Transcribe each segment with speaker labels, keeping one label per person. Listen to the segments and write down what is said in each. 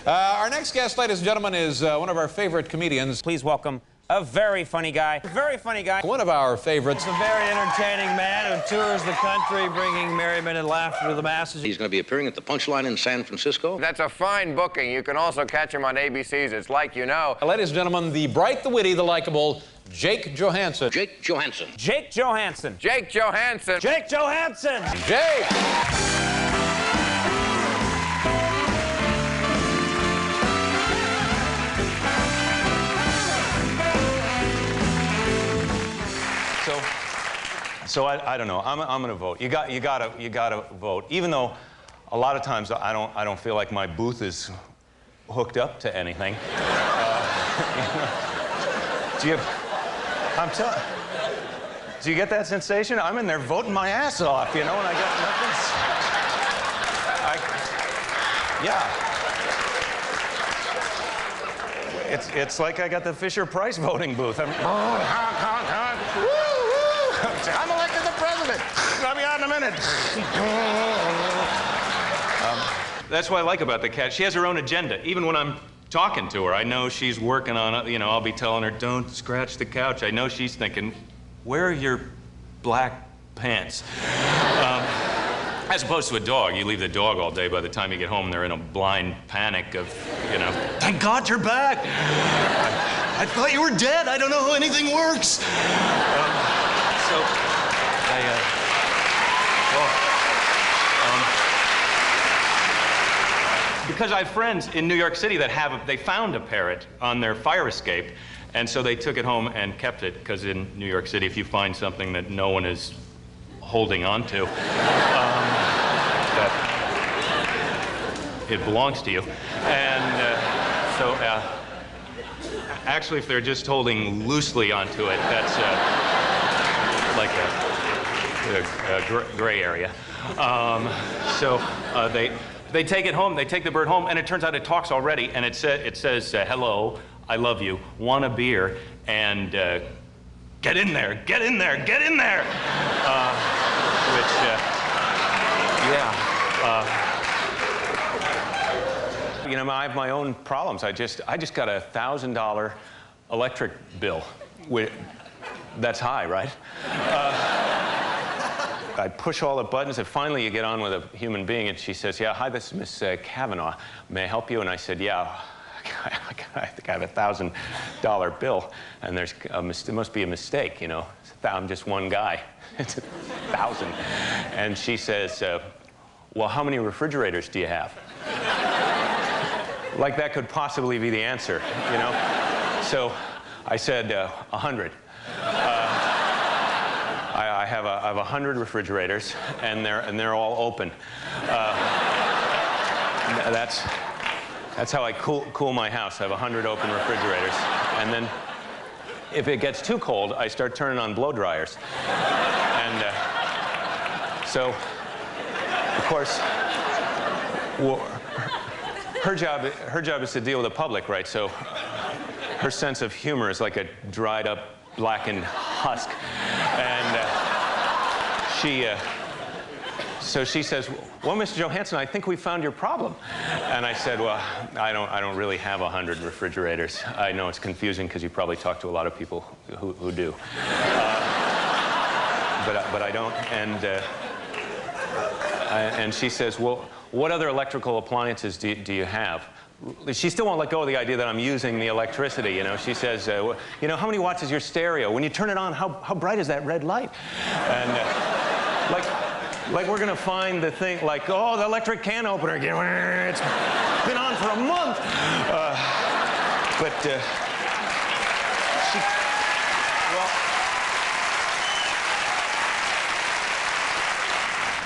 Speaker 1: Our next guest, ladies and gentlemen, is one of our favorite comedians.
Speaker 2: Please welcome a very funny guy. Very funny guy.
Speaker 1: One of our favorites.
Speaker 3: He's a very entertaining man who tours the country bringing merriment and laughter to the masses.
Speaker 4: He's going to be appearing at the Punchline in San Francisco.
Speaker 5: That's a fine booking. You can also catch him on ABC's It's Like You Know.
Speaker 1: Ladies and gentlemen, the bright, the witty, the likable Jake Johannsen.
Speaker 4: Jake Johannsen.
Speaker 2: Jake Johannsen.
Speaker 5: Jake Johannsen.
Speaker 3: Jake Johannsen!
Speaker 1: Jake!
Speaker 6: So I don't know. I'm going to vote. You gotta vote. Even though a lot of times I don't feel like my booth is hooked up to anything. Do you get that sensation? I'm in there voting my ass off, you know, and I got nothing. It's like I got the Fisher-Price voting booth. I'm elected the president. I'll be out in a minute. That's what I like about the cat. She has her own agenda. Even when I'm talking to her, I know she's working on it. You know, I'll be telling her, don't scratch the couch. I know she's thinking, where are your black pants? As opposed to a dog. You leave the dog all day. By the time you get home, they're in a blind panic of, you know, thank God you're back. I thought you were dead. I don't know how anything works. Because I have friends in New York City that they found a parrot on their fire escape, and so they took it home and kept it, because in New York City, if you find something that no one is holding on to, that it belongs to you. And actually, if they're just holding loosely onto it, that's like a gray area. They take it home, they take the bird home, and it turns out it talks already, and it says, hello, I love you, want a beer, and get in there, get in there, get in there! You know, I have my own problems. I just got a $1,000 electric bill. That's high, right? I push all the buttons, and finally you get on with a human being, and she says, yeah, hi, this is Miss Kavanaugh. May I help you? And I said, yeah, I think I have a $1,000 bill, and there must be a mistake, you know. I'm just one guy. It's 1,000. And she says, well, how many refrigerators do you have? Like that could possibly be the answer, you know? So I said, 100. I have 100 refrigerators, and they're all open. That's how I cool my house. I have 100 open refrigerators, and then if it gets too cold, I start turning on blow dryers. And so, of course, her job is to deal with the public, right? So her sense of humor is like a dried up, blackened husk. And so she says, well, Mr. Johannsen, I think we found your problem. And I said, well, I don't really have 100 refrigerators. I know it's confusing because you probably talk to a lot of people who do. But I don't. And she says, well, what other electrical appliances do you have? She still won't let go of the idea that I'm using the electricity, you know. She says, you know, how many watts is your stereo? When you turn it on, how bright is that red light? And like we're gonna find the thing, like, oh, the electric can opener again. It's been on for a month.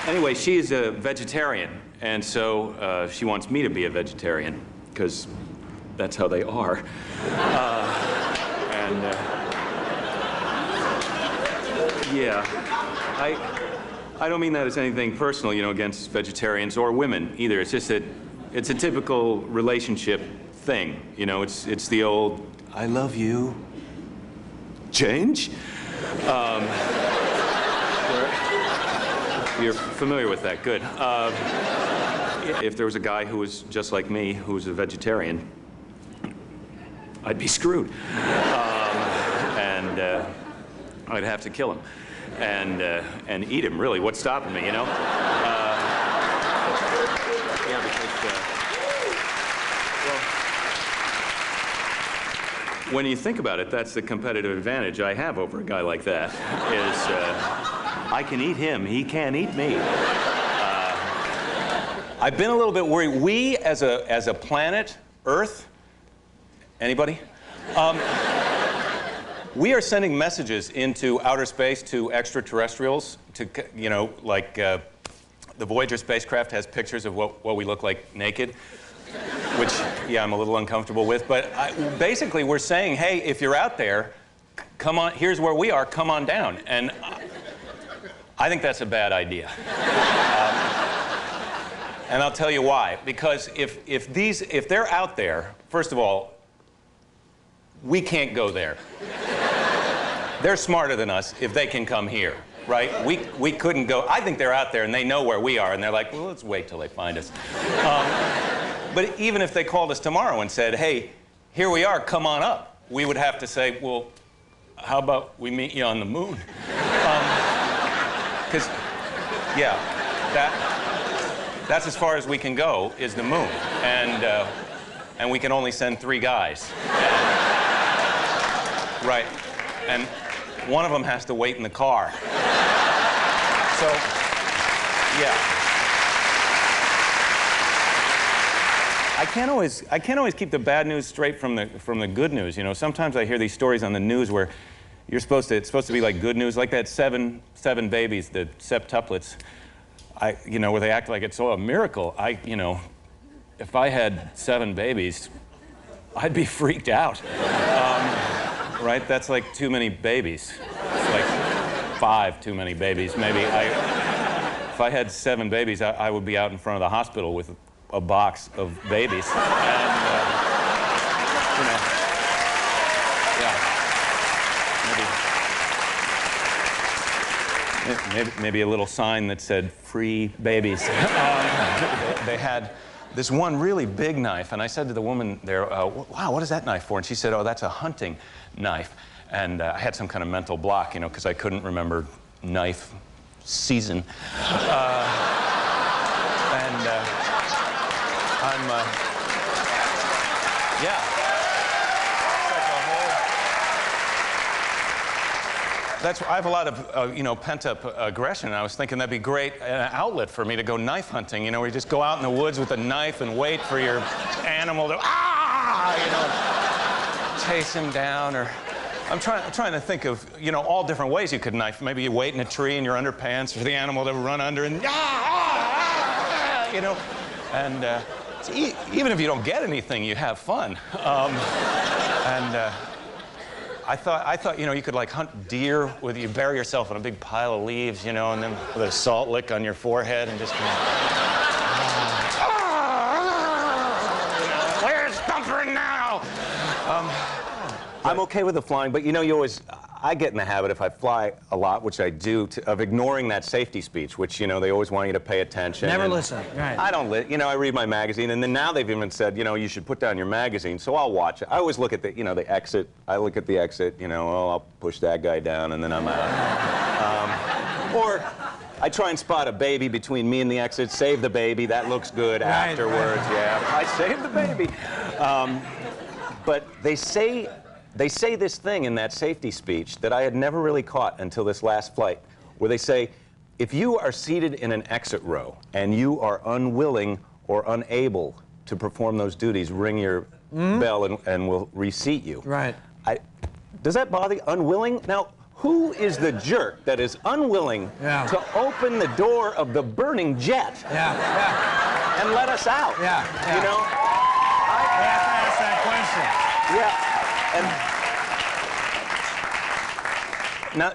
Speaker 6: Anyway, she's a vegetarian, and so she wants me to be a vegetarian, because that's how they are. Yeah, I don't mean that as anything personal, you know, against vegetarians or women either. It's just that it's a typical relationship thing, you know. It's the old, I love you, change. You're familiar with that, good. If there was a guy who was just like me, who was a vegetarian, I'd be screwed. I'd have to kill him and eat him, really. What's stopping me, you know? Yeah, because, well, when you think about it, that's the competitive advantage I have over a guy like that, is I can eat him, he can't eat me. I've been a little bit worried. We, as a planet, Earth, anybody? We are sending messages into outer space to extraterrestrials, to, you know, like the Voyager spacecraft has pictures of what we look like naked, which, yeah, I'm a little uncomfortable with. But basically, we're saying, hey, if you're out there, come on, here's where we are, come on down. And I think that's a bad idea. And I'll tell you why. Because if they're out there, first of all, we can't go there. They're smarter than us if they can come here, right? We couldn't go. I think they're out there and they know where we are and they're like, well, let's wait till they find us. But even if they called us tomorrow and said, hey, here we are, come on up, we would have to say, well, how about we meet you on the moon? Because, yeah, that's as far as we can go, is the moon. And we can only send 3 guys. Right. And one of them has to wait in the car. So, yeah. I can't always keep the bad news straight from the good news. You know, sometimes I hear these stories on the news where it's supposed to be like good news, like that seven babies, the septuplets. You know, where they act like it's a miracle. You know, if I had 7 babies, I'd be freaked out. Right? That's like too many babies. It's like 5 too many babies, maybe. If I had 7 babies, I would be out in front of the hospital with a box of babies. And, you know, yeah. Maybe a little sign that said, free babies. They had this one really big knife, and I said to the woman there, wow, what is that knife for? And she said, oh, that's a hunting knife. And I had some kind of mental block, you know, because I couldn't remember knife season. Yeah. I have a lot of, you know, pent-up aggression. I was thinking that'd be great, an outlet for me to go knife hunting, you know, where you just go out in the woods with a knife and wait for your animal to, you know, chase him down. Or I'm trying to think of, you know, all different ways you could knife. Maybe you wait in a tree in your underpants for the animal to run under and, you know. And even if you don't get anything, you have fun. I thought, you know, you could like hunt deer with, you bury yourself in a big pile of leaves, you know, and then with a salt lick on your forehead and just, you know, where's Thumper now? I'm okay with the flying, but you know, I get in the habit, if I fly a lot, which I do, of ignoring that safety speech, which, you know, they always want you to pay attention.
Speaker 3: Never listen, right.
Speaker 6: I don't, you know, I read my magazine, and then now they've even said, you know, you should put down your magazine, so I'll watch it. I always look at the, you know, the exit. I look at the exit, you know, oh, I'll push that guy down, and then I'm out. Or I try and spot a baby between me and the exit, save the baby, that looks good afterwards, yeah. I saved the baby. But they say this thing in that safety speech that I had never really caught until this last flight, where they say, if you are seated in an exit row and you are unwilling or unable to perform those duties, ring your bell and we'll reseat you.
Speaker 3: Right.
Speaker 6: Does that bother you? Unwilling? Now, who is the jerk that is unwilling to open the door of the burning jet and let us out? You know?
Speaker 3: I have to ask that question.
Speaker 6: Yeah.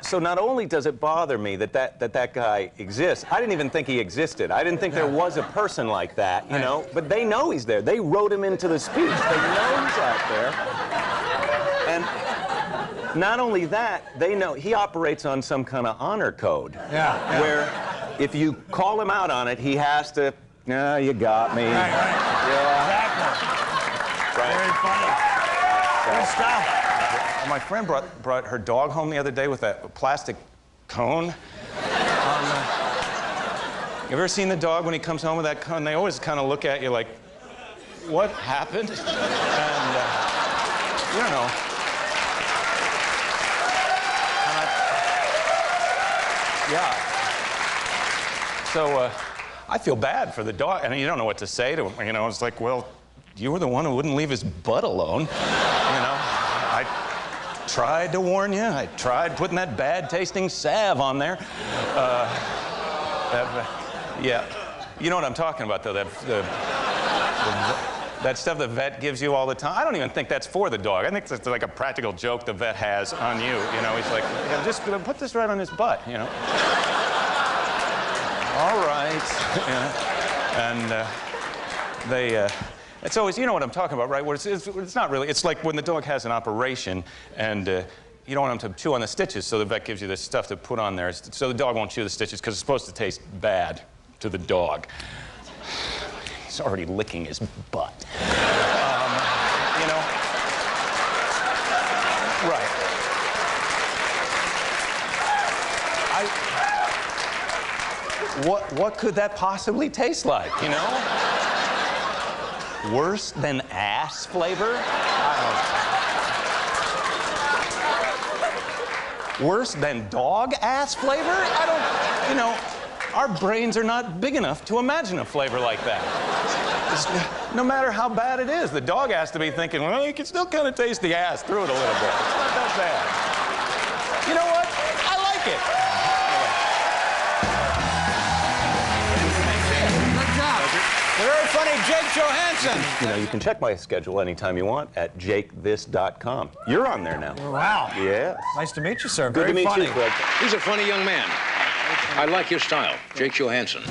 Speaker 6: So not only does it bother me that guy exists, I didn't even think he existed. I didn't think there was a person like that, you know? But they know he's there. They wrote him into the speech. They know he's out there. And not only that, they know he operates on some kind of honor code. Where if you call him out on it, he has to
Speaker 7: No, you got me.
Speaker 3: Right.
Speaker 7: Yeah.
Speaker 3: Exactly. Very funny. Good stuff.
Speaker 6: My friend brought her dog home the other day with that plastic cone. You ever seen the dog when he comes home with that cone? They always kind of look at you like, what happened? And, you don't know. Yeah. So, I feel bad for the dog. And you don't know what to say to him. You know, it's like, well, you were the one who wouldn't leave his butt alone. You know, I tried to warn you. I tried putting that bad-tasting salve on there. Yeah. You know what I'm talking about, though, that stuff the vet gives you all the time. I don't even think that's for the dog. I think it's like a practical joke the vet has on you. You know, he's like, yeah, just put this right on his butt, you know. All right. Yeah. And it's always, you know what I'm talking about, right? Where it's not really, it's like when the dog has an operation and you don't want him to chew on the stitches, so the vet gives you this stuff to put on there so the dog won't chew the stitches because it's supposed to taste bad to the dog. He's already licking his butt. You know? Right. What could that possibly taste like, you know? Worse than ass flavor? Worse than dog ass flavor? I don't, you know, our brains are not big enough to imagine a flavor like that. No matter how bad it is, the dog has to be thinking, well, you can still kind of taste the ass through it a little bit. It's not that bad. You know what? I like it.
Speaker 1: The very funny Jake Johannsen.
Speaker 7: You know, you can check my schedule anytime you want at jakethis.com. You're on there now.
Speaker 3: Wow.
Speaker 7: Yeah.
Speaker 3: Nice to meet you, sir.
Speaker 7: Good
Speaker 3: Very
Speaker 7: to meet
Speaker 3: funny.
Speaker 7: you, Greg.
Speaker 4: He's a funny young man. I like his style, Jake Johannsen.